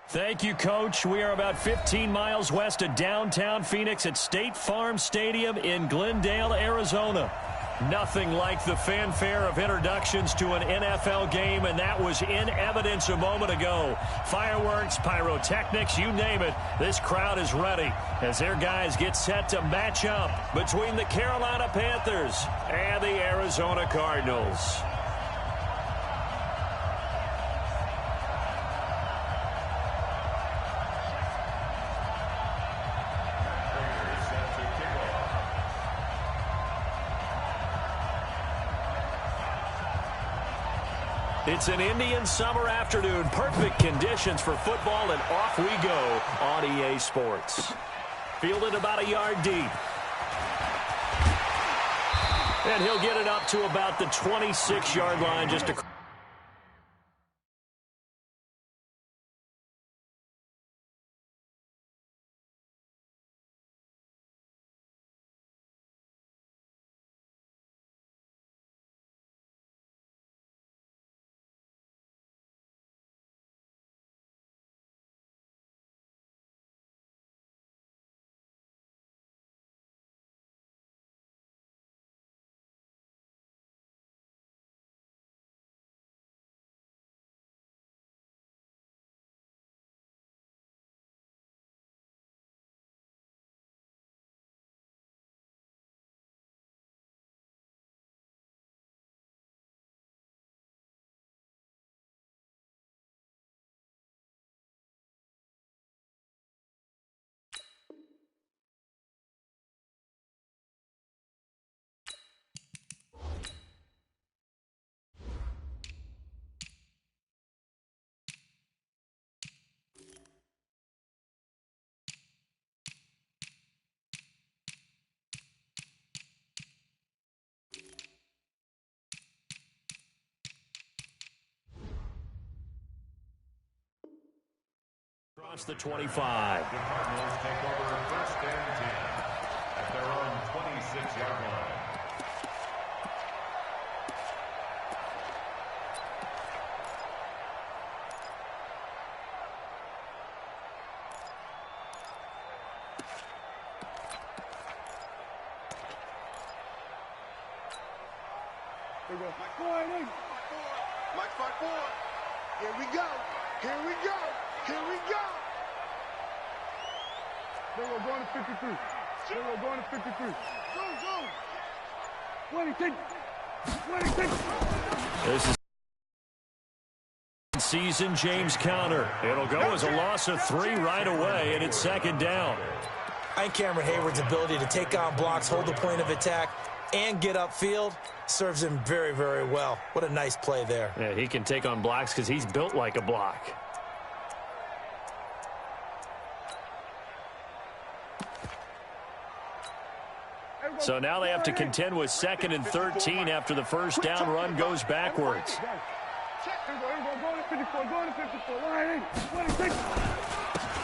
Thank you, Coach. We are about 15 miles west of downtown Phoenix at State Farm Stadium in Glendale, Arizona. Nothing like the fanfare of introductions to an NFL game, and that was in evidence a moment ago. Fireworks, pyrotechnics, you name it. This crowd is ready as their guys get set to match up between the Carolina Panthers and the Arizona Cardinals. It's an Indian summer afternoon. Perfect conditions for football, and off we go on EA Sports. Fielded about a yard deep. And he'll get it up to about the 26-yard line just a... Across the 25. The Cardinals take over 1st and 10 at their own 26-yard line. Here we go. Mike Boyd. Mike Boyd. Here we go. Here we go. Here we go. We're going to 53. We're going to 53. Go. 26. 26. This is season James Conner. It'll go as a loss of 3 right away, and it's 2nd down. I think Cameron Hayward's ability to take on blocks, hold the point of attack, and get upfield serves him very, very well. What a nice play there. Yeah, he can take on blocks because he's built like a block. So now they have to contend with 2nd and 13 after the first down run goes backwards.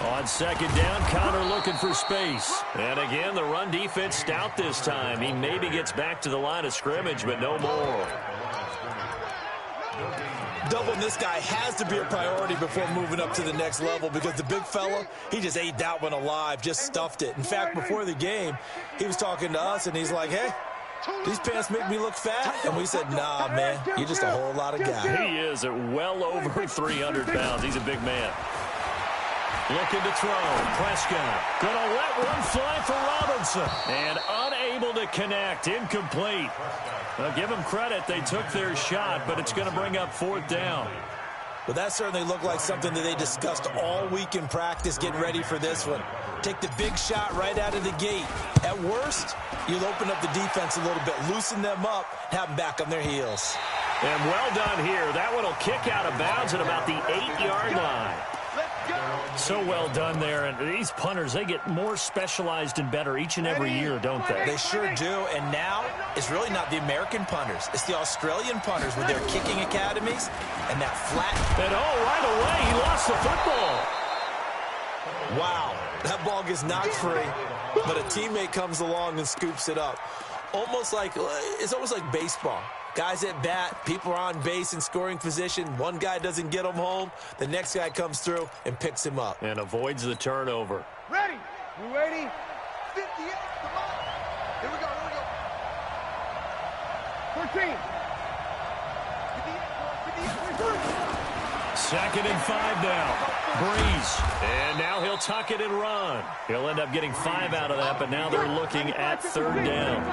On 2nd down, Conner looking for space. And again, the run defense stout this time. He maybe gets back to the line of scrimmage, but no more. Doubling this guy has to be a priority before moving up to the next level because the big fella, he just ate that one alive, just stuffed it. In fact, before the game, he was talking to us, and he's like, hey, these pants make me look fat. And we said, nah, man, you're just a whole lot of guy. He is at well over 300 pounds. He's a big man. Looking to throw. Prescott going to let one fly for Robinson. And unable to connect. Incomplete. Now, give them credit. They took their shot, but it's going to bring up 4th down. But that certainly looked like something that they discussed all week in practice, getting ready for this one. Take the big shot right out of the gate. At worst, you'll open up the defense a little bit, loosen them up, have them back on their heels. And well done here. That one will kick out of bounds at about the 8-yard line. So well done there. And these punters, they get more specialized and better each and every year, don't they? They sure do. And now it's really not the American punters. It's the Australian punters with their kicking academies and that flat. And right away, he lost the football. Wow. That ball gets knocked free, but a teammate comes along and scoops it up. It's almost like baseball. Guys at bat, people are on base in scoring position. One guy doesn't get him home. The next guy comes through and picks him up. And avoids the turnover. Ready? You ready? 58. Come on. Here we go. 13. 2nd and 5 now. Breeze. And now he'll tuck it and run. He'll end up getting 5 out of that, but now they're looking at 3rd down.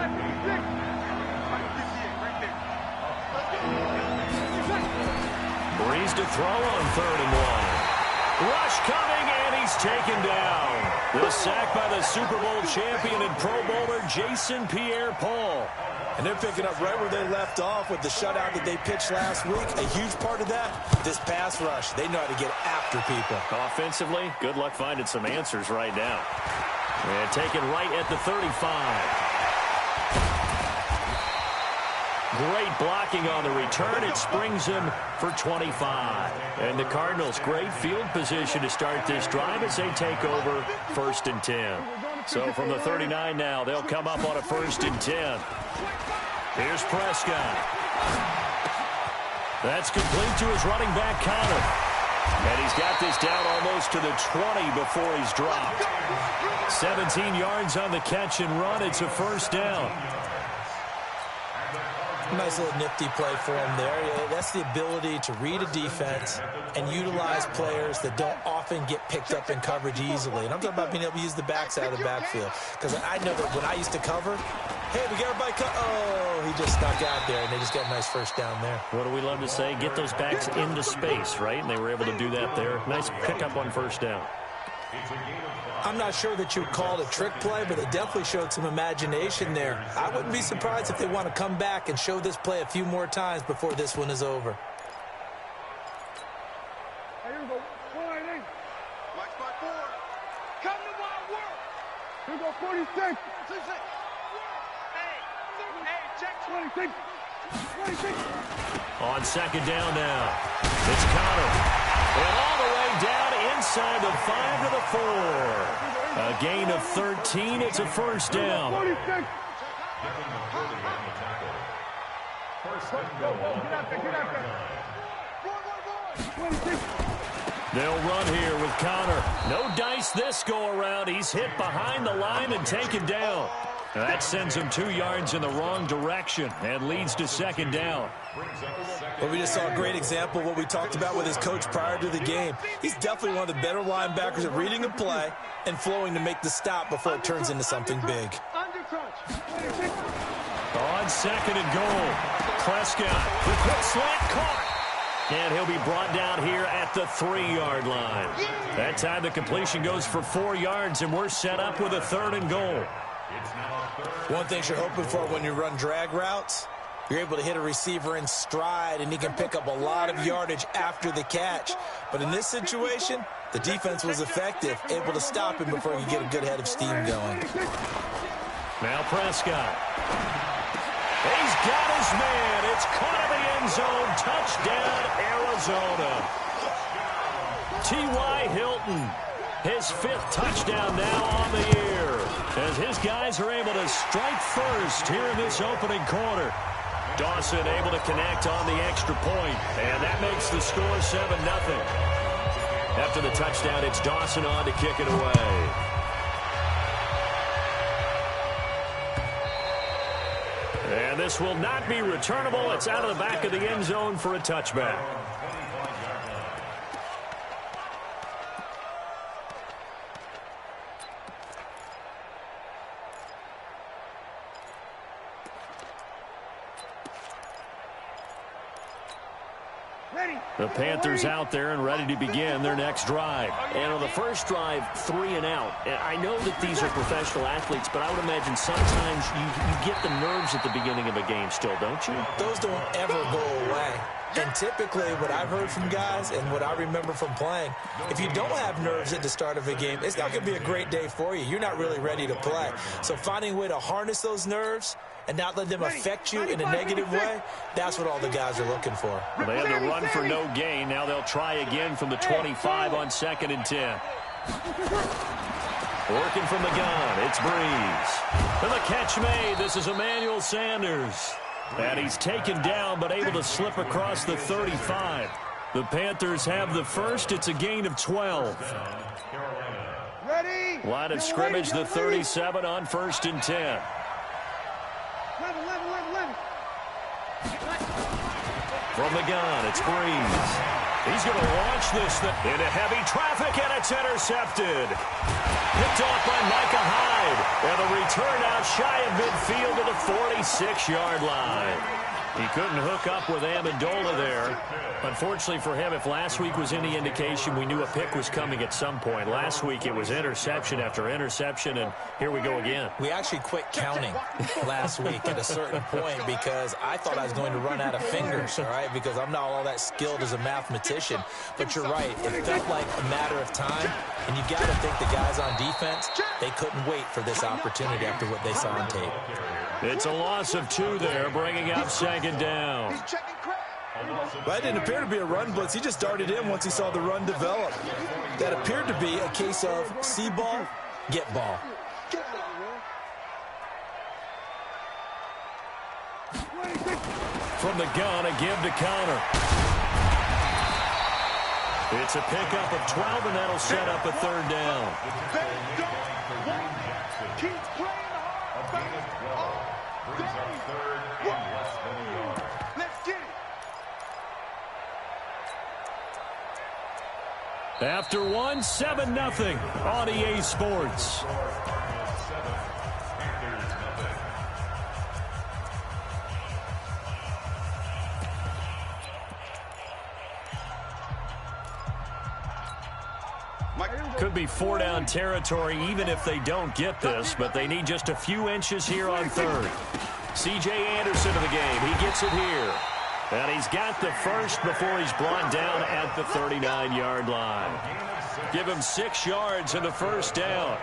Breeze to throw on 3rd and 1. Rush coming, and he's taken down. The sack by the Super Bowl champion and Pro Bowler Jason Pierre-Paul. And they're picking up right where they left off with the shutout that they pitched last week. A huge part of that, this pass rush. They know how to get after people. Offensively, good luck finding some answers right now. And taken right at the 35. Great blocking on the return. It springs him for 25. And the Cardinals, great field position to start this drive as they take over 1st and 10. So from the 39 now, they'll come up on a 1st and 10. Here's Prescott. That's complete to his running back, Connor. And he's got this down almost to the 20 before he's dropped. 17 yards on the catch and run. It's a 1st down. Nice little nifty play for him there. Yeah, that's the ability to read a defense and utilize players that don't often get picked up in coverage easily. And I'm talking about being able to use the backside of the backfield. Because I know that when I used to cover, hey, we got everybody cut. Oh, he just snuck out there, and they just got a nice 1st down there. What do we love to say? Get those backs into space, right? And they were able to do that there. Nice pickup on 1st down. I'm not sure that you would call it a trick play, but they definitely showed some imagination there. I wouldn't be surprised if they want to come back and show this play a few more times before this one is over. Here we go. 4-8. Watch my 4. Come to my work. Here we go. 46. 66. Hey, check 26. 26. On 2nd down now. It's Connor. And all the way down inside the 5 to the 4. A gain of 13. It's a 1st down. 46. Get out there. 26. They'll run here with Connor. No dice this go around. He's hit behind the line and taken down. That sends him 2 yards in the wrong direction and leads to 2nd down. Well, we just saw a great example of what we talked about with his coach prior to the game. He's definitely one of the better linebackers at reading a play and flowing to make the stop before it turns into something big. On 2nd and goal, Prescott, the quick slant caught. And he'll be brought down here at the 3-yard line. That time the completion goes for 4 yards, and we're set up with a 3rd and goal. One thing you're hoping for when you run drag routes, you're able to hit a receiver in stride, and he can pick up a lot of yardage after the catch. But in this situation, the defense was effective, able to stop him before you get a good head of steam going. Now Prescott. He's got his man. It's caught in the end zone. Touchdown, Arizona. T.Y. Hilton, his 5th touchdown now on the year, as his guys are able to strike first here in this opening quarter. Dawson able to connect on the extra point, and that makes the score 7-0. After the touchdown, it's Dawson on to kick it away. And this will not be returnable. It's out of the back of the end zone for a touchback. The Panthers out there and ready to begin their next drive. And on the first drive, 3 and out. I know that these are professional athletes, but I would imagine sometimes you get the nerves at the beginning of a game still, don't you? Those don't ever go away. And typically what I've heard from guys and what I remember from playing, if you don't have nerves at the start of a game, it's not going to be a great day for you. You're not really ready to play. So finding a way to harness those nerves and not let them affect you in a negative way, that's what all the guys are looking for. Well, they had to run for no gain. Now they'll try again from the 25 on 2nd and 10. Working from the gun, it's Breeze. And the catch made. This is Emmanuel Sanders. And he's taken down, but able to slip across the 35. The Panthers have the first. It's a gain of 12. Ready? Line of scrimmage, the 37 on 1st and 10. From the gun, it's Breeze. He's going to launch this into heavy traffic, and it's intercepted. Picked off by Micah Hyde. And the return out shy of midfield to the 46-yard line. He couldn't hook up with Amendola there. Unfortunately for him, if last week was any indication, we knew a pick was coming at some point. Last week it was interception after interception, and here we go again. We actually quit counting last week at a certain point because I thought I was going to run out of fingers, all right, because I'm not all that skilled as a mathematician. But you're right. It felt like a matter of time, and you got to think the guys on defense, they couldn't wait for this opportunity after what they saw on tape. It's a loss of 2 there, bringing up 2nd down. Well, that didn't appear to be a run blitz. He just darted in once he saw the run develop. That appeared to be a case of see ball, get ball. From the gun, a give to Connor. It's a pickup of 12, and that'll set up a 3rd down. After 1, 7-0 on EA Sports. Could be 4-down territory even if they don't get this, but they need just a few inches here on 3rd. C.J. Anderson of the game. He gets it here. And he's got the first before he's brought down at the 39-yard line. Give him 6 yards in the 1st down.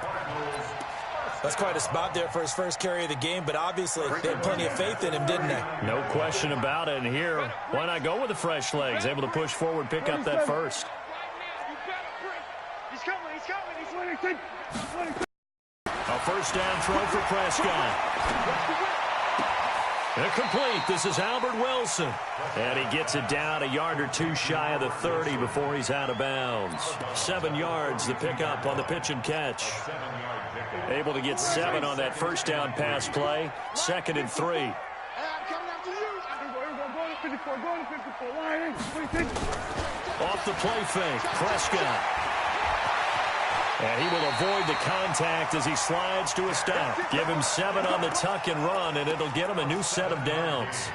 That's quite a spot there for his first carry of the game, but obviously they had plenty of faith in him, didn't they? No question about it. And here, why not go with the fresh legs? Able to push forward, pick up that first. He's coming. A 1st down throw for Prescott. Incomplete. This is Albert Wilson. And he gets it down a yard or 2 shy of the 30 before he's out of bounds. 7 yards, the pickup on the pitch and catch. Able to get 7 on that 1st down pass play. 2nd and 3. Off the play fake. Prescott. And he will avoid the contact as he slides to a stop. Give him 7 on the tuck and run, and it'll get him a new set of downs.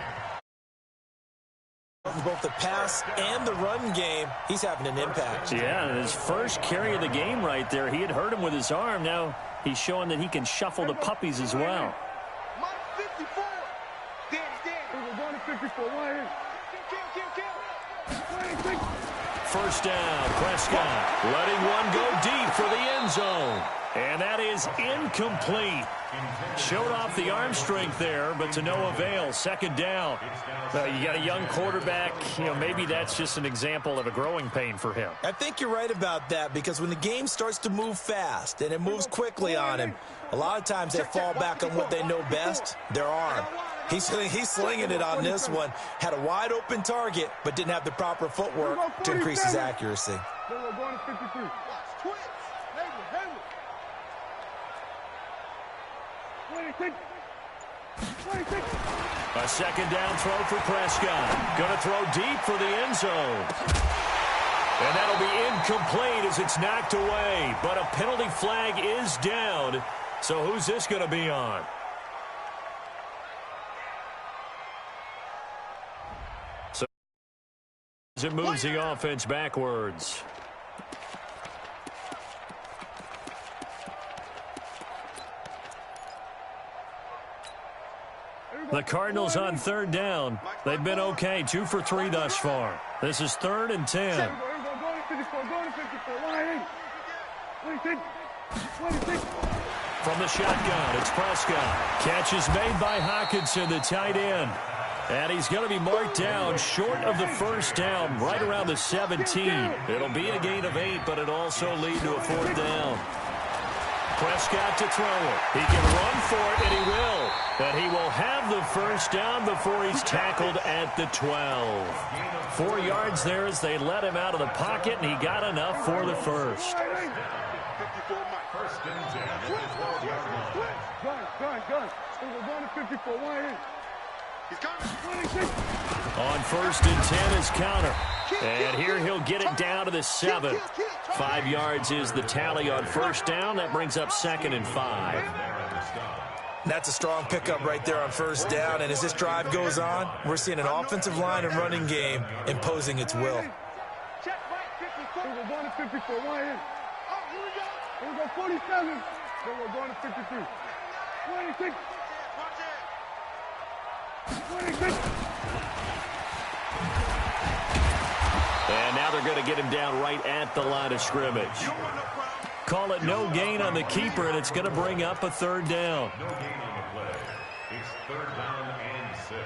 Both the pass and the run game, he's having an impact. Yeah, his first carry of the game right there. He had hurt him with his arm. Now he's showing that he can shuffle the puppies as well. 54. We're going to 54. 1st down, Prescott letting one go deep for the end zone. And that is incomplete. Showed off the arm strength there, but to no avail. 2nd down. You got a young quarterback. Maybe that's just an example of a growing pain for him. I think you're right about that, because when the game starts to move fast and it moves quickly on him, a lot of times they fall back on what they know best, their arm. He's slinging it on this one. Had a wide open target, but didn't have the proper footwork to increase his accuracy. We're going to 53. A 2nd down throw for Prescott. Going to throw deep for the end zone. And that'll be incomplete as it's knocked away. But a penalty flag is down. So who's this going to be on? So as it moves the offense backwards. The Cardinals on 3rd down. They've been okay, 2 for 3 thus far. This is 3rd and 10. From the shotgun, it's Prescott. Catch is made by Hockenson, the tight end. And he's going to be marked down short of the 1st down, right around the 17. It'll be a gain of 8, but it'll also lead to a 4th down. Prescott to throw it. He can run for it, and he will. But he will have the first down before he's tackled at the 12. 4 yards there as they let him out of the pocket, and he got enough for the first. First and 10 at the 12-yard line. Gun. We're going to 54. Why in? He's coming. On first and 10 is Counter. And here he'll get it down to the 7. 5 yards is the tally on first down. That brings up 2nd and 5. That's a strong pickup right there on first down. And as this drive goes on, we're seeing an offensive line and running game imposing its will. Check right 54. We're going to 54. Why in? Oh, here we go. We're going 47. Then we're going to 53. 26. Watch it. 26. And now they're going to get him down right at the line of scrimmage. Call it no gain on the keeper, and it's going to bring up a 3rd down. No gain on the play. It's 3rd down and 6.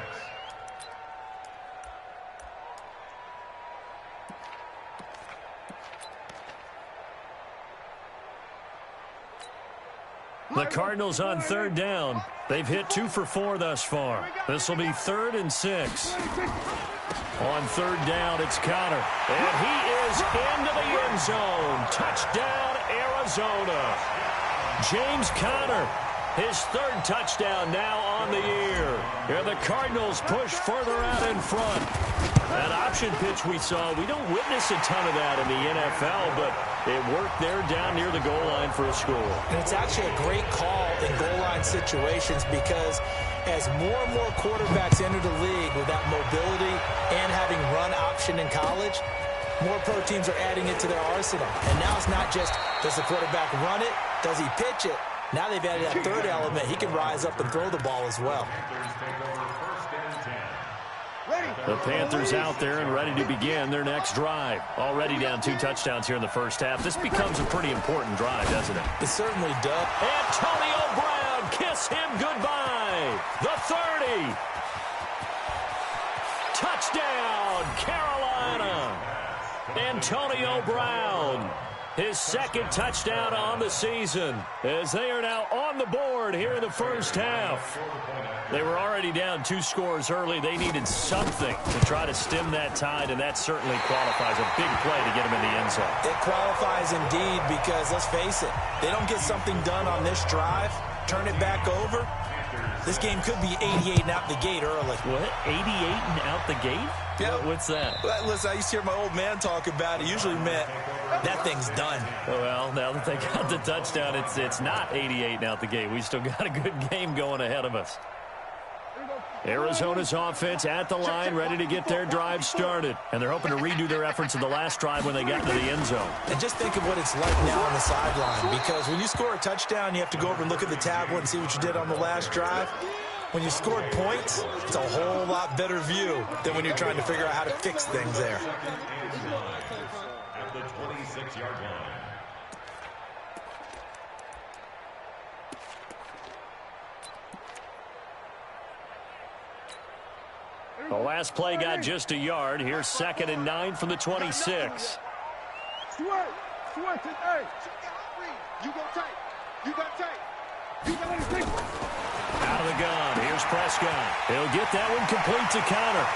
The Cardinals on 3rd down. They've hit 2 for 4 thus far. This will be 3rd and 6. On 3rd down, it's Conner. And he is into the end zone. Touchdown, Arizona. James Conner, his 3rd touchdown now on the year. And the Cardinals push further out in front. That option pitch we saw, we don't witness a ton of that in the NFL, but it worked there down near the goal line for a score. And it's actually a great call in goal line situations because as more and more quarterbacks enter the league with that mobility and having run option in college, more pro teams are adding it to their arsenal. And now it's not just, does the quarterback run it? Does he pitch it? Now they've added that 3rd element. He can rise up and throw the ball as well. The Panthers out there and ready to begin their next drive. Already down 2 touchdowns here in the first half. This becomes a pretty important drive, doesn't it? It certainly does. Antonio Brown, kiss him goodbye. The 30. Touchdown, Carolina. Antonio Brown, his 2nd touchdown on the season, as they are now on the board here in the first half. They were already down 2 scores early. They needed something to try to stem that tide, and that certainly qualifies. A big play to get them in the end zone. It qualifies indeed because, let's face it, they don't get something done on this drive, turn it back over, this game could be 88 and out the gate early. What? 88 and out the gate? Yeah. What's that? Listen, I used to hear my old man talk about it. Usually meant that thing's done. Well, now that they got the touchdown, it's not 88 and out the gate. We still got a good game going ahead of us. Arizona's offense at the line, ready to get their drive started. And they're hoping to redo their efforts in the last drive when they got into the end zone. And just think of what it's like now on the sideline. Because when you score a touchdown, you have to go over and look at the tablet and see what you did on the last drive. When you scored points, it's a whole lot better view than when you're trying to figure out how to fix things there. At the 26-yard line. The last play got just a yard. Here's 2nd and 9 from the 26. Switch it, hey. You go tight. You got tight. You got anything. Out of the gun. Here's Prescott. He'll get that one complete to Conner.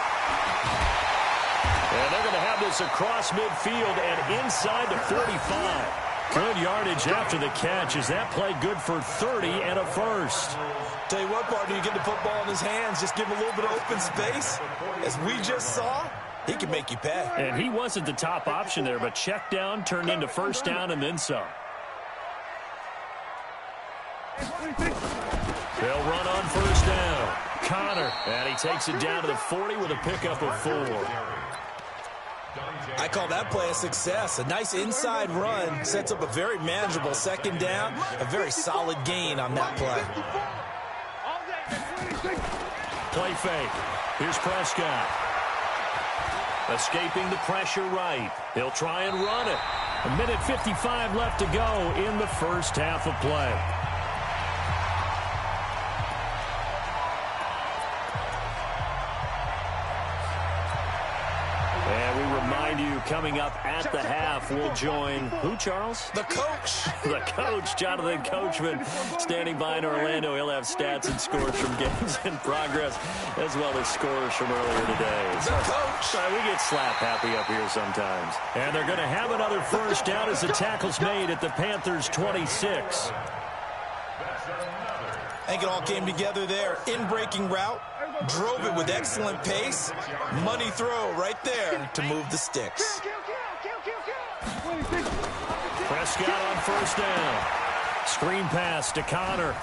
And they're going to have this across midfield and inside the 45. Good yardage after the catch. Is that play good for 30 and a first? Tell you what, partner, you get the football in his hands, just give him a little bit of open space. As we just saw, he can make you pay. And he wasn't the top option there, but check down turned into first down and then some. They'll run on first down. Conner, and he takes it down to the 40 with a pickup of 4. I call that play a success. A nice inside run sets up a very manageable 2nd down, a very solid gain on that play. Play fake. Here's Prescott. Escaping the pressure right. He'll try and run it. 1:55 left to go in the first half of play. And we remind you, coming up at the half. We'll join who, Charles? The coach. The coach, Jonathan Coachman, standing by in Orlando. He'll have stats and scores from games in progress, as well as scores from earlier today. The coach. We get slap happy up here sometimes. And they're going to have another first down as the tackle's made at the Panthers' 26. I think it all came together there. In-breaking route, drove it with excellent pace. Money throw right there to move the sticks. Prescott on first down. Screen pass to Connor.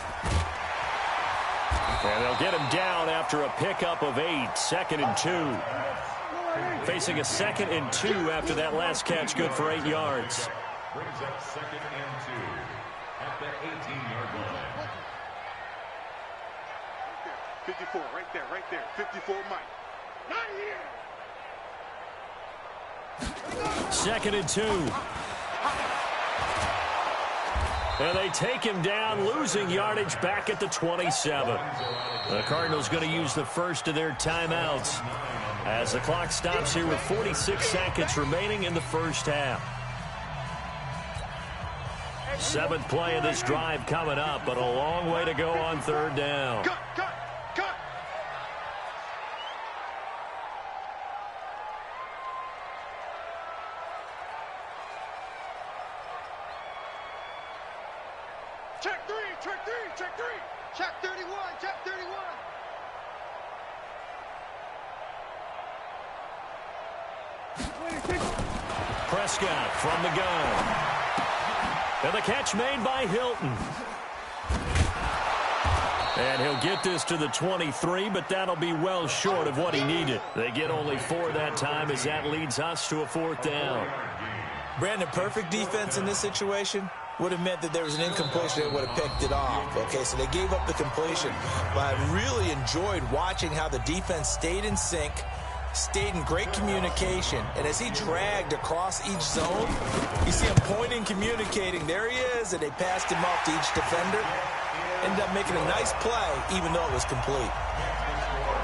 And they'll get him down after a pickup of 8. 2nd and 2. Facing a 2nd and 2 after that last catch, good for 8 yards. Brings up 2nd and 2 at the 18-yard line. 54, right there. 54, Mike. Not here. 2nd and 2. And they take him down, losing yardage back at the 27. The Cardinals going to use the first of their timeouts as the clock stops here with 46 seconds remaining in the first half. 7th play of this drive coming up, but a long way to go on 3rd down. Cut. Check three. Check 31. Prescott from the gun. And the catch made by Hilton. And he'll get this to the 23, but that'll be well short of what he needed. They get only 4 that time as that leads us to a 4th down. Brandon, perfect defense in this situation would have meant that there was an incompletion that would have picked it off. Okay, so they gave up the completion. But I really enjoyed watching how the defense stayed in sync, stayed in great communication, and as he dragged across each zone, you see him pointing, communicating. There he is, and they passed him off to each defender. Ended up making a nice play, even though it was complete.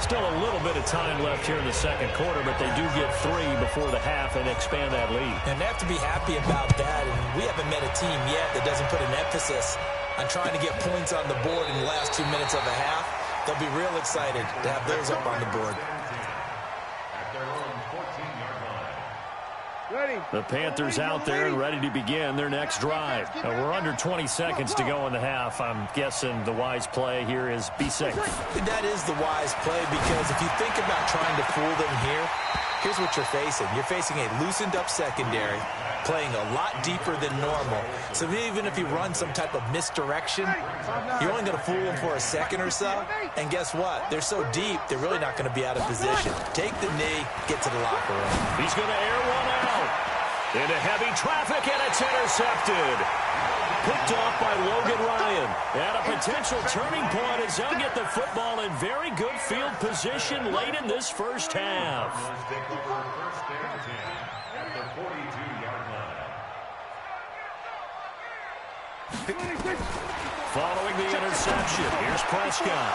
Still a little bit of time left here in the 2nd quarter, but they do get 3 before the half and expand that lead. And they have to be happy about that. And we haven't met a team yet that doesn't put an emphasis on trying to get points on the board in the last 2 minutes of a half. They'll be real excited to have those up on the board. At their own 14-yard line. Ready. The Panthers out there and ready to begin their next drive. We're under 20 seconds to go in the half. I'm guessing the wise play here is be safe. That is the wise play, because if you think about trying to fool them here, here's what you're facing. You're facing a loosened up secondary, playing a lot deeper than normal. So even if you run some type of misdirection, you're only going to fool them for a second or so. And guess what? They're so deep, they're really not going to be out of position. Take the knee, get to the locker room. He's going to air one out. Into heavy traffic, and it's intercepted. Picked off by Logan Ryan. And a potential turning point as they'll get the football in very good field position late in this first half. Take over 1st and 10 at the 42-yard line. Following the interception, here's Prescott.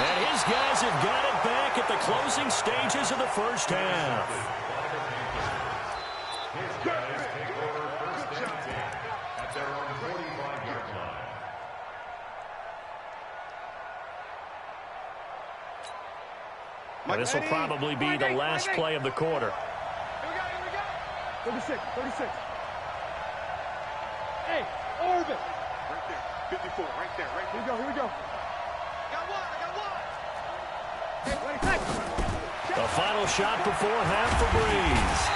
And his guys have got it back at the closing stages of the first half. His guys take over 1st and 10 at their own 45-yard line. This will probably be the last play of the quarter. Here we go. 36. Hey, Orvin. Right there. 54, right there. Here we go. I got one. Hey, ready, The final shot before half for Breeze.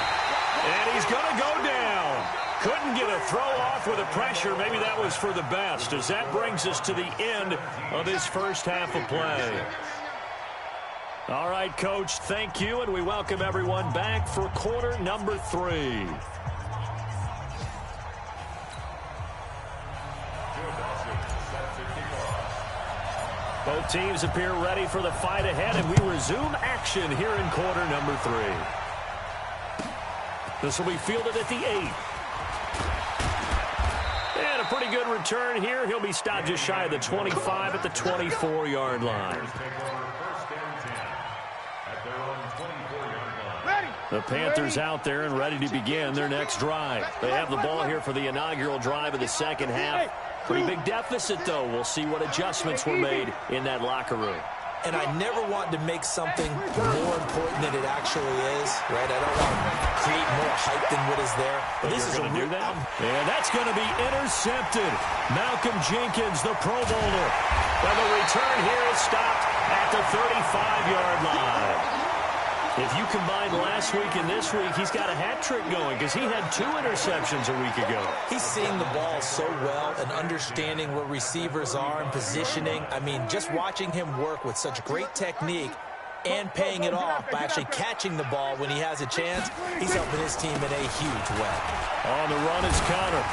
And he's going to go down. Couldn't get a throw off with the pressure. Maybe that was for the best, as that brings us to the end of this first half of play. All right, Coach, thank you, and we welcome everyone back for quarter number 3. Both teams appear ready for the fight ahead, and we resume action here in quarter number 3. This will be fielded at the 8. And a pretty good return here. He'll be stopped just shy of the 25 at the 24-yard line. Take over 1st and 10 at their own 24-yard line. The Panthers out there and ready to begin their next drive. They have the ball here for the inaugural drive of the second half. Pretty big deficit, though. We'll see what adjustments were made in that locker room. And I never want to make something more important than it actually is, right? I don't want to create more hype than what is there. But this is going to do that. And that's going to be intercepted. Malcolm Jenkins, the Pro Bowler. And the return here is stopped at the 35-yard line. If you combine last week and this week, he's got a hat trick going because he had 2 interceptions a week ago. He's seeing the ball so well and understanding where receivers are and positioning. I mean, just watching him work with such great technique and paying it off by actually catching the ball when he has a chance, he's helping his team in a huge way. On the run is Connor.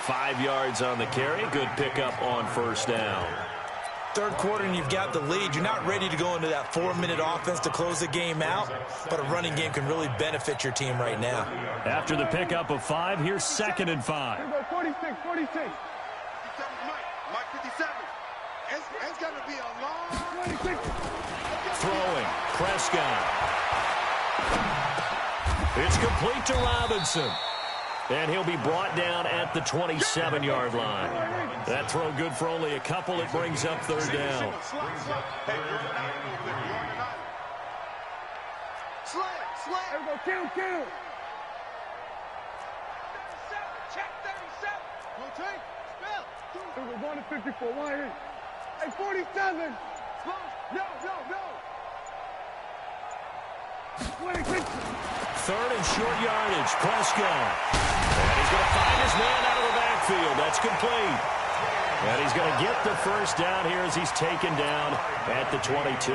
5 yards on the carry. Good pickup on first down. Third quarter and you've got the lead. You're not ready to go into that 4-minute offense to close the game out, but a running game can really benefit your team right now. After the pickup of 5, here's 2nd and 5. 46. Mike 57. It's going to be a long 26. Throwing, Prescott. It's complete to Robinson. And he'll be brought down at the 27-yard line. That throw good for only a couple. It brings up third down. Kill. Check 37. Rotate. Spell. It was 1 to 54. Why in? Hey, 47. No. 26. Third and short yardage. Prescott. And he's going to find his man out of the backfield. That's complete. And he's going to get the first down here as he's taken down at the 22.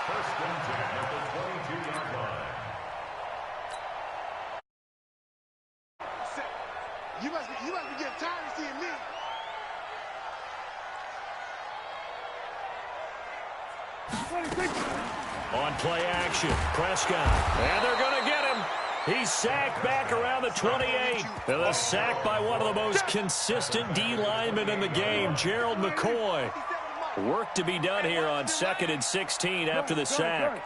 First and 10 at the 22-yard line. You must be getting tired of seeing me. On play action, Prescott. And they're going to get him. He's sacked back around the 28. And a sack by one of the most consistent D linemen in the game, Gerald McCoy. Work to be done here on 2nd and 16 after the sack.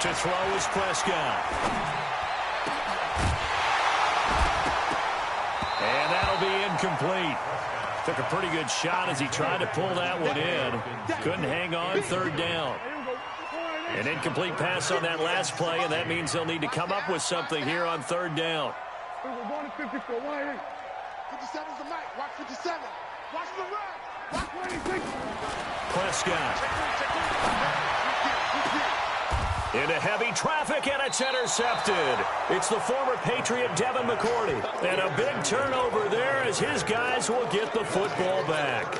To throw is Prescott. And that'll be incomplete. Took a pretty good shot as he tried to pull that one in. Couldn't hang on, third down. An incomplete pass on that last play, and that means they'll need to come up with something here on third down. 57's the mic. Watch 57. Watch the run. Watch 26. Prescott. Into heavy traffic, and it's intercepted. It's the former Patriot Devin McCourty. And a big turnover there as his guys will get the football back.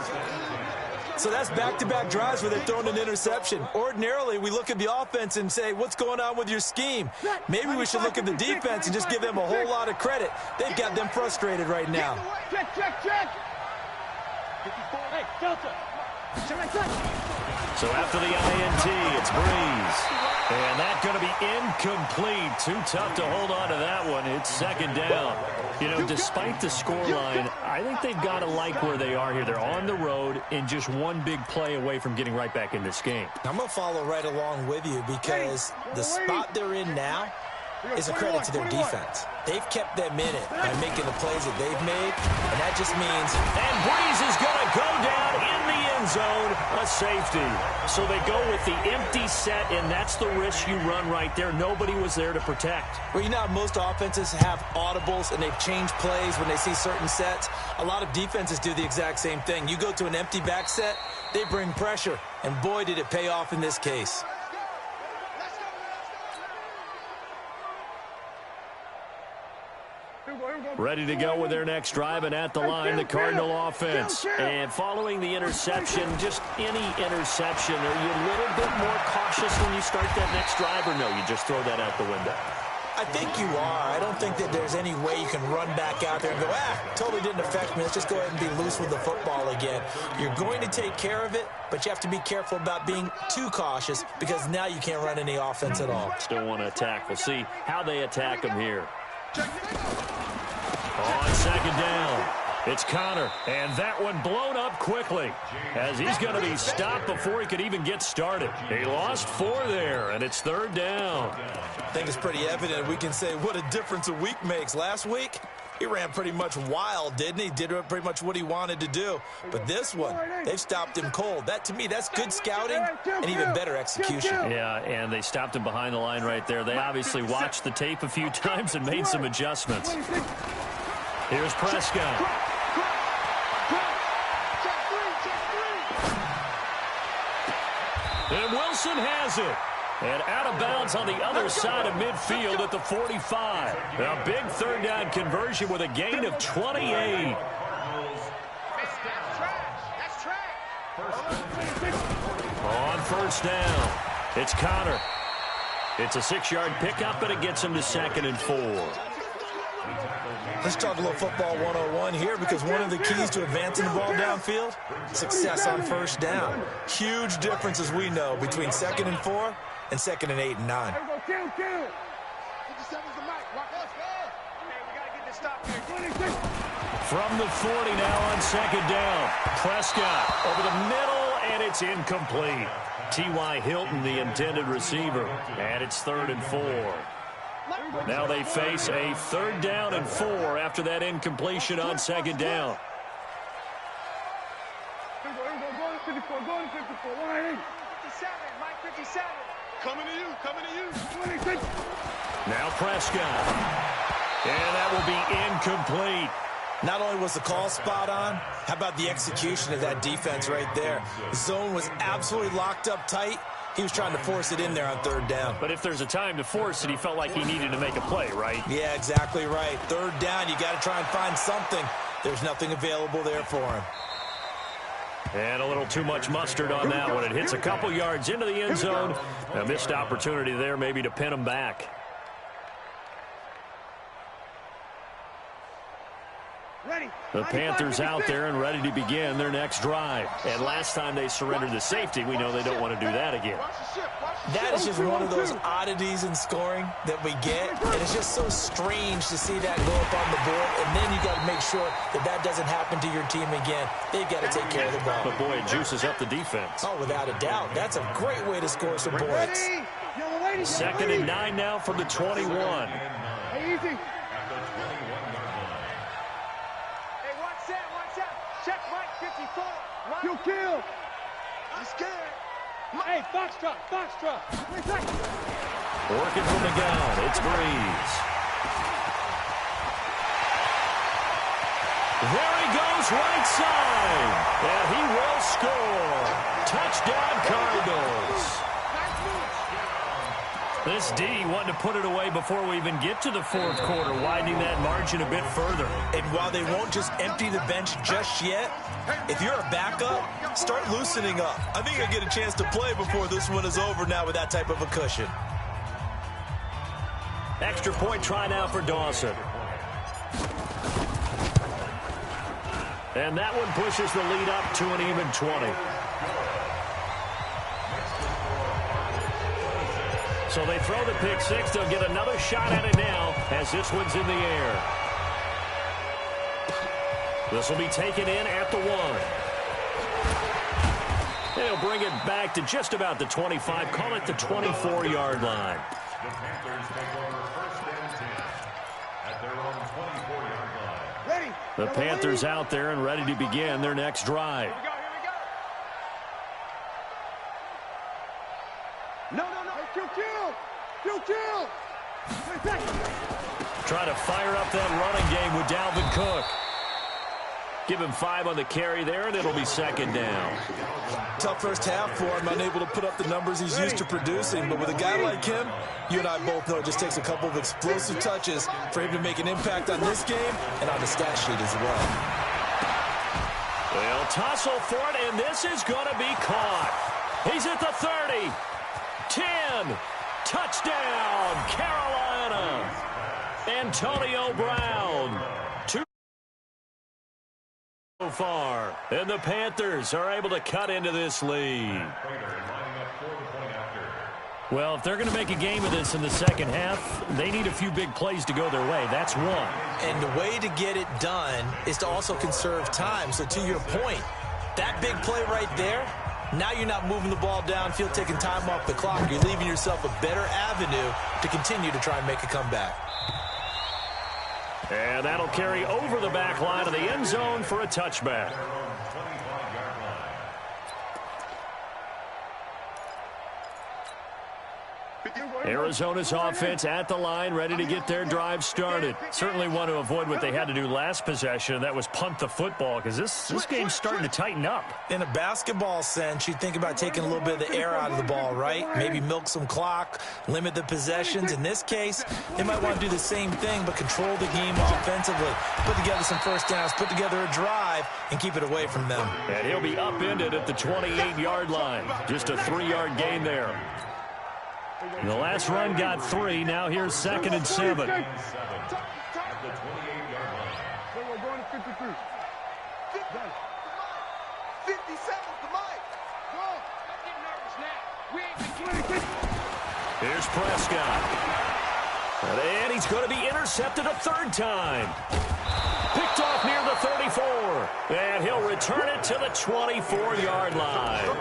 So that's back-to-back drives where they've thrown an interception. Ordinarily, we look at the offense and say, what's going on with your scheme? Maybe we should look at the defense and just give them a whole lot of credit. They've got them frustrated right now. Check. Hey, Delta. So after the INT, it's Breeze. And that's going to be incomplete. Too tough to hold on to that one. It's second down. You know, despite the scoreline, I think they've got to like where they are here. They're on the road and just one big play away from getting right back in this game. I'm going to follow right along with you because the spot they're in now is a credit to their defense. They've kept them in it by making the plays that they've made, and that just means... And Breeze is going to go down in the end zone, a safety. So they go with the empty set, and that's the risk you run right there. Nobody was there to protect. Well, you know how most offenses have audibles, and they've changed plays when they see certain sets. A lot of defenses do the exact same thing. You go to an empty back set, they bring pressure, and boy, did it pay off in this case. Ready to go with their next drive, and at the line, the Cardinal offense. And following the interception, just any interception, are you a little bit more cautious when you start that next drive, or no, you just throw that out the window? I think you are. I don't think that there's any way you can run back out there and go, totally didn't affect me. Let's just go ahead and be loose with the football again. You're going to take care of it, but you have to be careful about being too cautious because now you can't run any offense at all. Still want to attack. We'll see how they attack them here. On second down, It's Connor, and that one blown up quickly as he's going to be stopped before he could even get started. He lost 4 there, and it's 3rd down. I think it's pretty evident we can say what a difference a week makes. Last week, he ran pretty much wild, didn't he? Did pretty much what he wanted to do. But this one, they've stopped him cold. That, to me, that's good scouting and even better execution. Yeah, and they stopped him behind the line right there. They obviously watched the tape a few times and made some adjustments. Here's Prescott. And Wilson has it. And out of bounds on the other side of midfield at the 45. A big 3rd down conversion with a gain of 28. On 1st down, it's Connor. It's a 6-yard pickup, and it gets him to 2nd and 4. Let's talk a little football 101 here, because one of the keys to advancing the ball downfield, success on 1st down. Huge difference, as we know, between 2nd and 4 and 2nd and 8 and 9. From the 40 now on 2nd down. Prescott over the middle, and it's incomplete. T.Y. Hilton, the intended receiver, and it's 3rd and 4. Now they face a 3rd down and 4 after that incompletion on 2nd down. Coming to you. Now Prescott. And that will be incomplete. Not only was the call spot on, how about the execution of that defense right there? The zone was absolutely locked up tight. He was trying to force it in there on 3rd down. But if there's a time to force it, he felt like he needed to make a play, right? Yeah, exactly right. 3rd down, you got to try and find something. There's nothing available there for him. And a little too much mustard on that one. It hits a couple yards into the end zone. A missed opportunity there maybe to pin him back. The Panthers out there and ready to begin their next drive. And last time they surrendered the safety, we know they don't want to do that again. That is just one of those oddities in scoring that we get. And it's just so strange to see that go up on the board. And then you got to make sure that that doesn't happen to your team again. They've got to take care of the ball. But, boy, it juices up the defense. Oh, without a doubt. That's a great way to score some points. 2nd and 9 now from the 21. Hey, easy. Check right, 54. Right. You kill. I'm scared. Hey, Foxtrot. Working from the gun, it's Breeze. There he goes, right side. And he will score. Touchdown, Cardinals. This D wanted to put it away before we even get to the 4th quarter, widening that margin a bit further. And while they won't just empty the bench just yet, if you're a backup, start loosening up. I think you'll get a chance to play before this one is over now with that type of a cushion. Extra point try now for Dawson. And that one pushes the lead up to an even 20. So they throw the pick 6. They'll get another shot at it now as this one's in the air. This will be taken in at the 1. And he'll bring it back to just about the 25. Call it the 24-yard line. The Panthers take over 1st and 10 at their own 24-yard line. Ready. The Panthers out there and ready to begin their next drive. Here we go. No. Kill. Try to fire up that running game with Dalvin Cook. Give him 5 on the carry there, and it'll be 2nd down. Tough first half for him, unable to put up the numbers he's used to producing. But with a guy like him, you and I both know it just takes a couple of explosive touches for him to make an impact on this game and on the stat sheet as well. They'll tussle for it, and this is going to be caught. He's at the 30. 10. Touchdown, Carolina. Antonio Brown. 2 so far. And the Panthers are able to cut into this lead. Well, if they're going to make a game of this in the second half, they need a few big plays to go their way. That's one. And the way to get it done is to also conserve time. So to your point, that big play right there, now you're not moving the ball downfield, taking time off the clock. You're leaving yourself a better avenue to continue to try and make a comeback. And that'll carry over the back line of the end zone for a touchback. Arizona's offense at the line, ready to get their drive started. Certainly want to avoid what they had to do last possession, and that was punt the football, because this game's starting to tighten up. In a basketball sense, you think about taking a little bit of the air out of the ball, right? Maybe milk some clock, limit the possessions. In this case, they might want to do the same thing, but control the game offensively. Put together some first downs, put together a drive, and keep it away from them. And he'll be upended at the 28-yard line. Just a 3-yard gain there. The last run got 3. Now here's 2nd and 7. At the 28-yard line. So we're going to 53. 50 seconds to Mike. Go. Don't get nervous now. We ain't been 26. Here's Prescott. And he's going to be intercepted a 3rd time. Picked off near the 34. And he'll return it to the 24-yard line.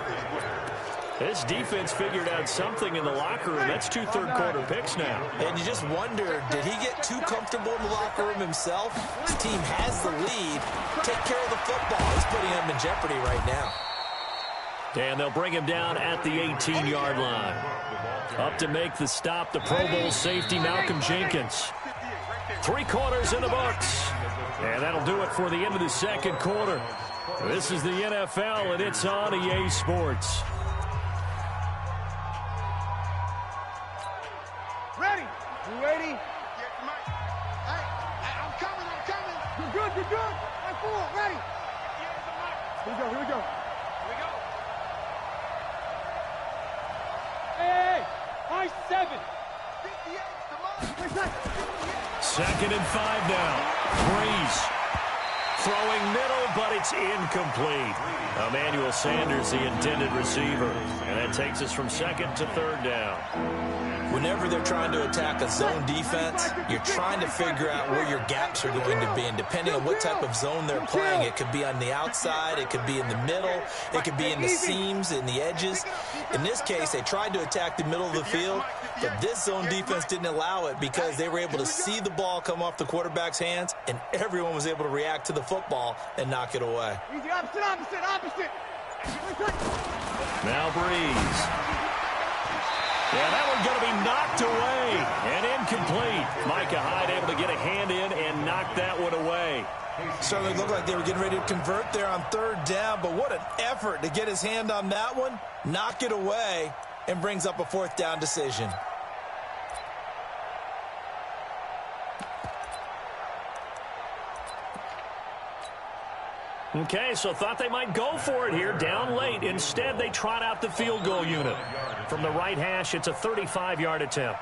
This defense figured out something in the locker room. That's 2 third-quarter picks now. And you just wonder, did he get too comfortable in the locker room himself? His team has the lead. Take care of the football. He's putting him in jeopardy right now. And they'll bring him down at the 18-yard line. Up to make the stop, the Pro Bowl safety, Malcolm Jenkins. 3 quarters in the books. And that'll do it for the end of the 2nd quarter. This is the NFL, and it's on EA Sports. Ready? You ready? Yeah, Mike. Hey, I'm coming. You're good. Right forward. Ready? Here we go. Hey, high 7. 58 to Mike. 2nd and 5 now. Breeze. Throwing middle, but it's incomplete. Emmanuel Sanders, the intended receiver. And that takes us from 2nd to 3rd down. Whenever they're trying to attack a zone defense, you're trying to figure out where your gaps are going to be. And depending on what type of zone they're playing, it could be on the outside, it could be in the middle, it could be in the seams, in the edges. In this case, they tried to attack the middle of the field, but this zone defense didn't allow it because they were able to see the ball come off the quarterback's hands, and everyone was able to react to the football and knock it away. Easy, opposite. Now Breeze. Yeah, that one's going to be knocked away and incomplete. Micah Hyde able to get a hand in and knock that one away. Certainly looked like they were getting ready to convert there on 3rd down, but what an effort to get his hand on that one, knock it away, and brings up a 4th down decision. Okay, so thought they might go for it here, down late. Instead, they trot out the field goal unit. From the right hash, it's a 35-yard attempt.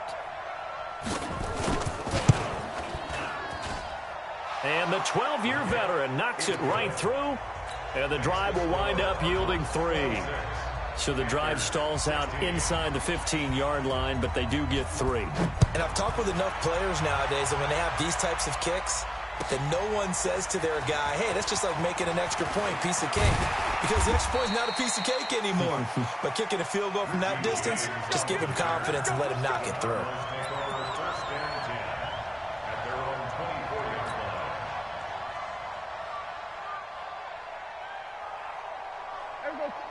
And the 12-year veteran knocks it right through, and the drive will wind up yielding 3. So the drive stalls out inside the 15-yard line, but they do get 3. And I've talked with enough players nowadays that when they have these types of kicks, that no one says to their guy, hey, that's just like making an extra point, piece of cake. Because the extra point is not a piece of cake anymore. But kicking a field goal from that distance, just give him confidence and let him knock it through.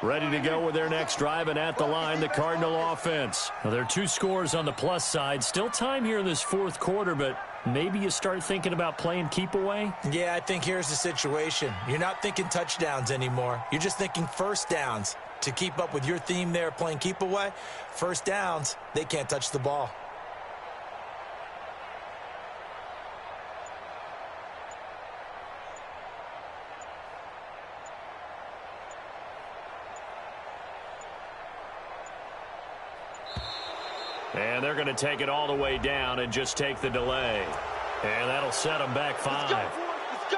Ready to go with their next drive, and at the line, the Cardinal offense. Now, there are 2 scores on the plus side. Still time here in this 4th quarter, but maybe you start thinking about playing keep away? Yeah, I think here's the situation. You're not thinking touchdowns anymore. You're just thinking first downs. To keep up with your theme there, playing keep away, first downs, they can't touch the ball. And they're going to take it all the way down and just take the delay. And that'll set them back 5. Let's go.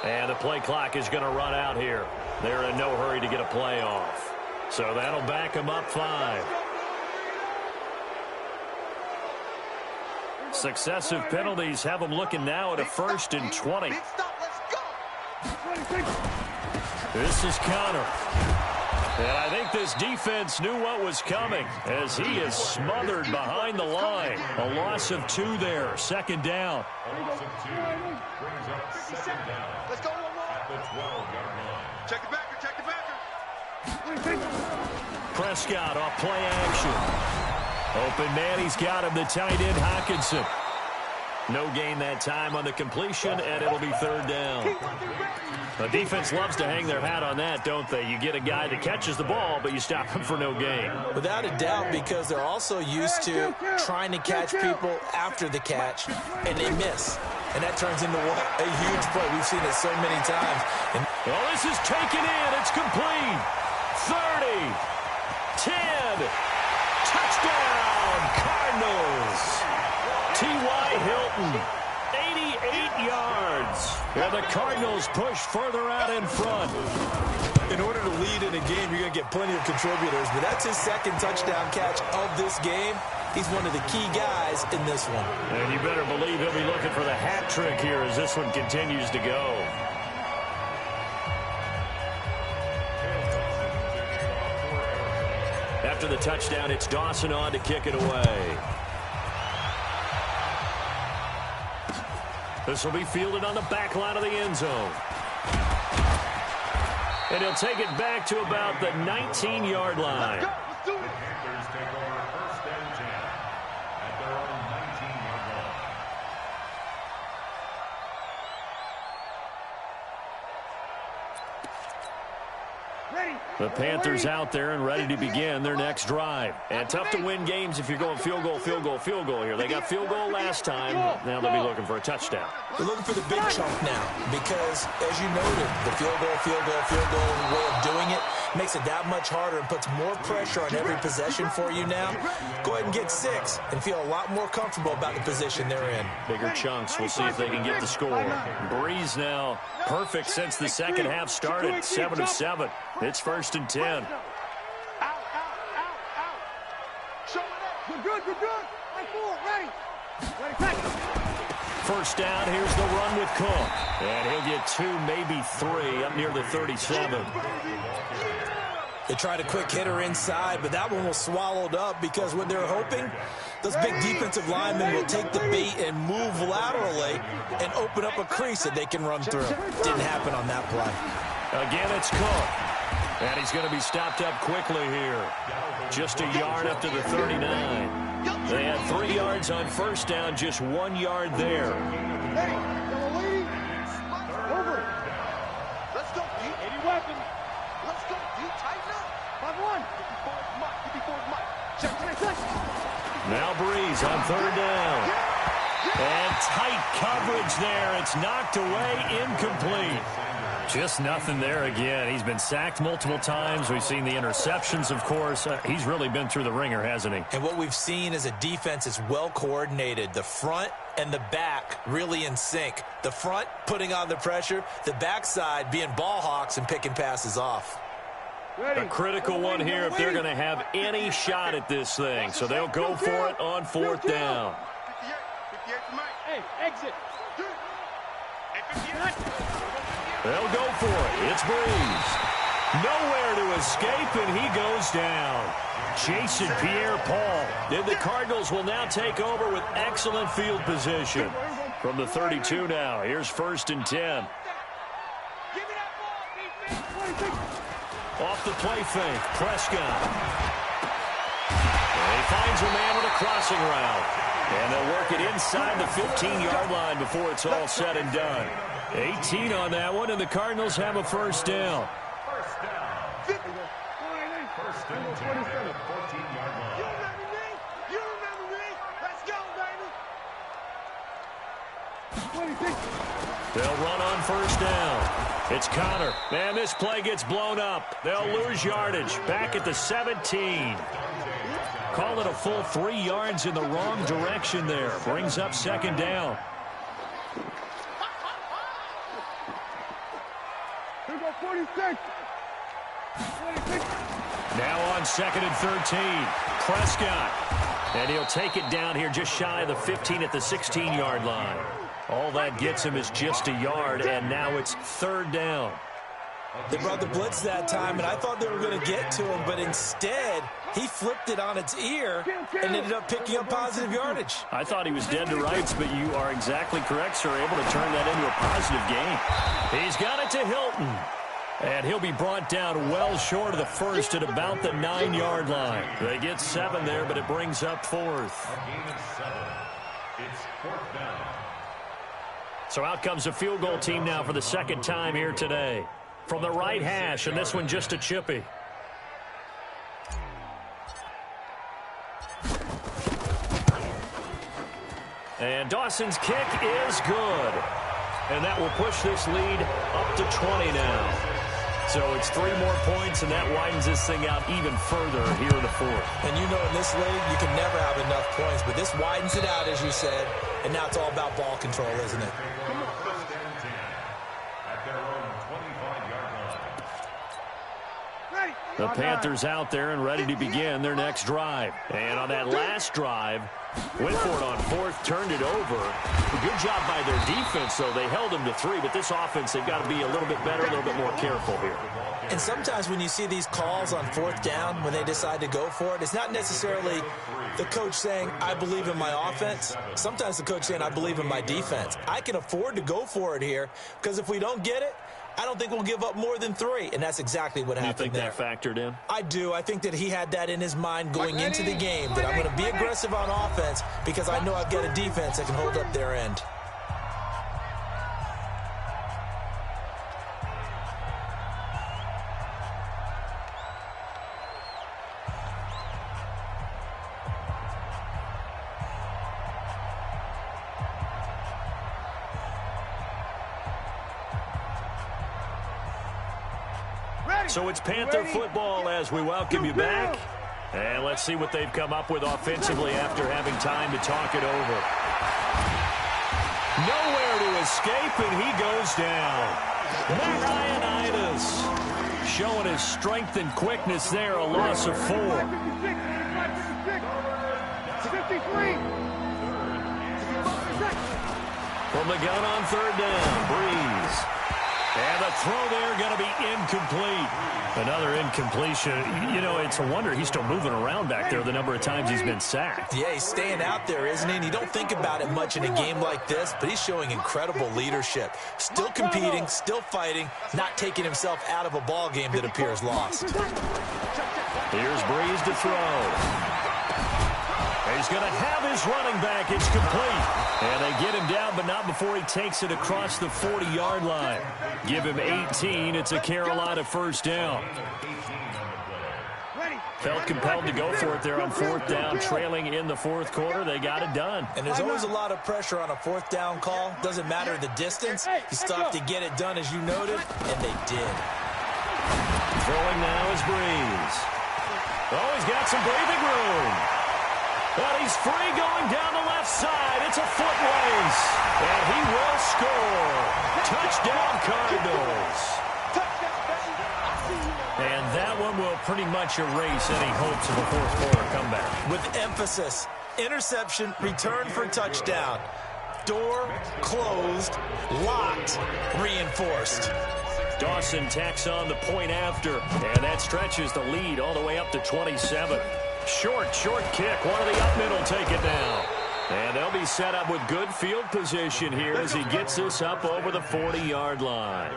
And the play clock is going to run out here. They're in no hurry to get a play off. So that'll back them up 5. Successive penalties have them looking now at a 1st and 20. Big stop, let's go. This is Connor. And I think this defense knew what was coming as he is smothered behind the line. A loss of 2 there. 2nd down. A loss of 2 brings up 2nd down. Let's go one more. At the 12-yard line. Check the backer, check the backer. Prescott off play action. Open man, he's got him, the tight end Hockenson. No gain that time on the completion, and it'll be 3rd down. The defense loves to hang their hat on that, don't they? You get a guy that catches the ball, but you stop him for no gain. Without a doubt, because they're also used to trying to catch people after the catch, and they miss. And that turns into what? A huge play. We've seen it so many times. And well, this is taken in. It's complete. 30. 10. Touchdown, Cardinals. T.Y. Hilton, 88 yards. And the Cardinals push further out in front. in order to lead in a game, you're going to get plenty of contributors, but that's his 2nd touchdown catch of this game. He's one of the key guys in this one. And you better believe he'll be looking for the hat trick here as this one continues to go. After the touchdown, it's Dawson on to kick it away. This will be fielded on the back line of the end zone. And he'll take it back to about the 19-yard line. Let's do it. Panthers take over 1st and 10 at their own 19-yard line. The Panthers out there and ready to begin their next drive. And tough to win games if you're going field goal, field goal, field goal here. They got field goal last time. Now they'll be looking for a touchdown. They're looking for the big chunk now because, as you noted, the field goal way of doing it makes it that much harder and puts more pressure on every possession for you now. Go ahead and get 6 and feel a lot more comfortable about the position they're in. Bigger chunks. We'll see if they can get the score. Breeze now perfect since the second half started. 7 of 7. It's 1st and 10. Out. Show it up. Good. Right forward, ready, take it. 1st down, here's the run with Cook. And he'll get 2, maybe 3, up near the 37. They tried a quick hitter inside, but that one was swallowed up because what they're hoping, those big defensive linemen will take the bait and move laterally and open up a crease that they can run through. Didn't happen on that play. Again, it's Cook. And he's going to be stopped up quickly here. Just a yard up to the 39. They had 3 yards on 1st down, just 1 yard there. Hey, yellow lady. Over. Let's go, D. Any weapon. Let's go, D. Tighten up. 5-1. 54 Mike. Check. Now Breeze on 3rd down. And tight coverage there. It's knocked away, incomplete. Just nothing there again. He's been sacked multiple times. We've seen the interceptions, of course. He's really been through the ringer, hasn't he? And what we've seen is a defense that's well coordinated. The front and the back really in sync. The front putting on the pressure, the backside being ball hawks and picking passes off. A critical one here if they're going to have any shot at this thing. So they'll go for it on 4th down. 58 Mike. Hey, exit. Hey, 58. They'll go for it. It's Breeze. Nowhere to escape, and he goes down. Jason Pierre-Paul. And the Cardinals will now take over with excellent field position. From the 32 now, here's 1st and 10. Give me that ball, defense. Off the play fake, Prescott. And he finds a man with a crossing route. And they'll work it inside the 15-yard line before it's all said and done. 18 on that one, and the Cardinals have a 1st down. 1st down. 1st and 10 at the 14-yard line. You remember me? Let's go, baby. They'll run on 1st down. It's Connor. Man, this play gets blown up. They'll lose yardage. Back at the 17. Call it a full 3 yards in the wrong direction there. Brings up 2nd down. 46. 26. Now on 2nd and 13. Prescott. And he'll take it down here just shy of the 15 at the 16-yard line. All that gets him is just a yard, and now it's 3rd down. They brought the blitz that time, and I thought they were going to get to him, but instead he flipped it on its ear and ended up picking up positive yardage. I thought he was dead to rights, but you are exactly correct, sir. Able to turn that into a positive gain. He's got it to Hilton. And he'll be brought down well short of the first at about the 9-yard line. They get 7 there, but it brings up 4th. It's 4th down. So out comes a field goal team now for the 2nd time here today. From the right hash, and this one just a chippy. And Dawson's kick is good. And that will push this lead up to 20 now. So it's 3 more points, and that widens this thing out even further here in the 4th. And you know in this league, you can never have enough points, but this widens it out, as you said, and now it's all about ball control, isn't it? First and 10 at their own 25-yard line. The Panthers out there and ready to begin their next drive. And on that last drive, went for it on 4th, turned it over. A good job by their defense, though. They held them to 3, but this offense, they've got to be a little bit better, a little bit more careful here. And sometimes when you see these calls on 4th down, when they decide to go for it, it's not necessarily the coach saying, I believe in my offense. Sometimes the coach saying, I believe in my defense. I can afford to go for it here, because if we don't get it, I don't think we'll give up more than 3, and that's exactly what happened there. You think that factored in? I do. I think that he had that in his mind going into the game, that I'm going to be aggressive on offense because I know I've got a defense that can hold up their end. So it's Panther football as we welcome you back. And let's see what they've come up with offensively after having time to talk it over. Nowhere to escape, and he goes down. Matt Ioannidis showing his strength and quickness there, a loss of 4. 53. From the gun on 3rd down, Breeze. And the throw there going to be incomplete. Another incompletion. You know, it's a wonder he's still moving around back there the number of times he's been sacked. Yeah, he's staying out there, isn't he? And you don't think about it much in a game like this, but he's showing incredible leadership. Still competing, still fighting, not taking himself out of a ball game that appears lost. Here's Breeze to throw. He's going to have his running back. It's complete. And they get him down, but not before he takes it across the 40-yard line. Give him 18. It's a Carolina 1st down. Felt compelled to go for it there on 4th down, trailing in the 4th quarter. They got it done. And there's always a lot of pressure on a 4th down call. Doesn't matter the distance. You still have to get it done, as you noted, and they did. Throwing now is Breeze. Oh, he's got some breathing room. But he's free going down the left side. It's a foot race. And he will score. Touchdown, Cardinals. And that one will pretty much erase any hopes of a 4th quarter comeback. With emphasis, interception, return for touchdown. Door closed, locked, reinforced. Dawson tacks on the point after. And that stretches the lead all the way up to 27. Short kick. One of the up middle take it down. And they'll be set up with good field position here as he gets this up over the 40-yard line.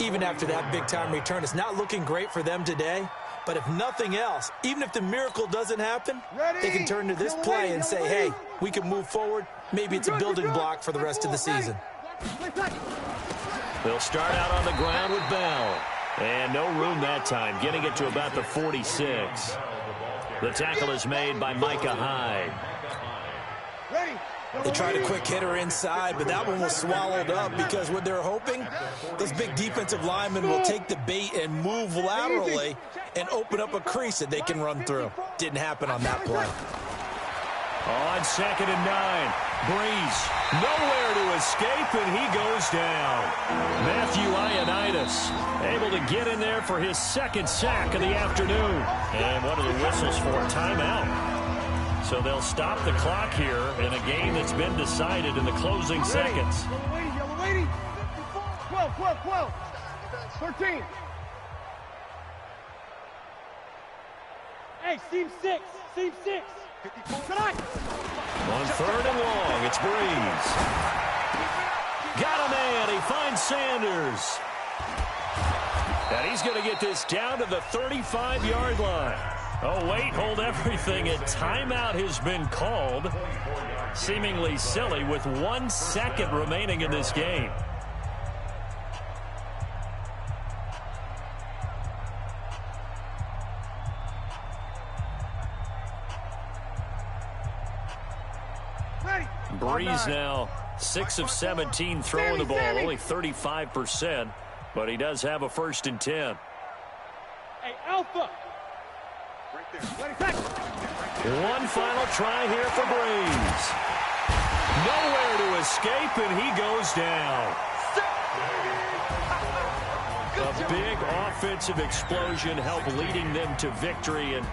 Even after that big-time return, it's not looking great for them today. But if nothing else, even if the miracle doesn't happen, they can turn to this play and say, hey, we can move forward. Maybe it's a building block for the rest of the season. They'll start out on the ground with Bell. And no room that time, getting it to about the 46. The tackle is made by Micah Hyde. They tried a quick hitter inside, but that one was swallowed up because what they're hoping, those big defensive linemen will take the bait and move laterally and open up a crease that they can run through. Didn't happen on that play. On 2nd and 9. Breeze, nowhere to escape, and he goes down. Matthew Ioannidis able to get in there for his second sack of the afternoon. And what are the whistles for? Timeout. So they'll stop the clock here in a game that's been decided in the closing seconds. Yellow lady. 12, 12, 12. 13. Hey, seam 6. Seam 6. On third and long, it's Breeze. Got a man. He finds Sanders. And he's going to get this down to the 35-yard line. Oh, wait, hold everything. A timeout has been called. Seemingly silly with 1 second remaining in this game. Breeze now 6 of 17 throwing the ball, only 35%, but he does have a 1st and 10. Hey, Alpha. One final try here for Breeze. Nowhere to escape, and he goes down. A big offensive explosion helped leading them to victory, and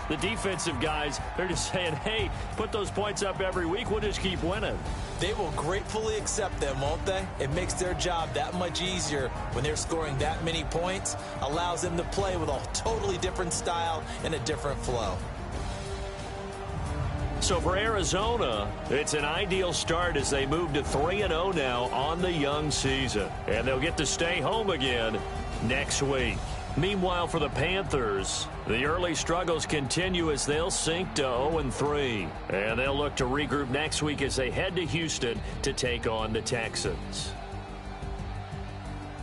the defensive guys, they're just saying, hey, put those points up every week. We'll just keep winning. They will gratefully accept them, won't they? It makes their job that much easier when they're scoring that many points. Allows them to play with a totally different style and a different flow. So for Arizona, it's an ideal start as they move to 3-0 now on the young season. And they'll get to stay home again next week. Meanwhile, for the Panthers, the early struggles continue as they'll sink to 0-3. And they'll look to regroup next week as they head to Houston to take on the Texans.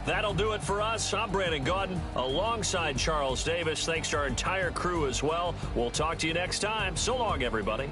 That'll do it for us. I'm Brandon Gaudin alongside Charles Davis. Thanks to our entire crew as well. We'll talk to you next time. So long, everybody.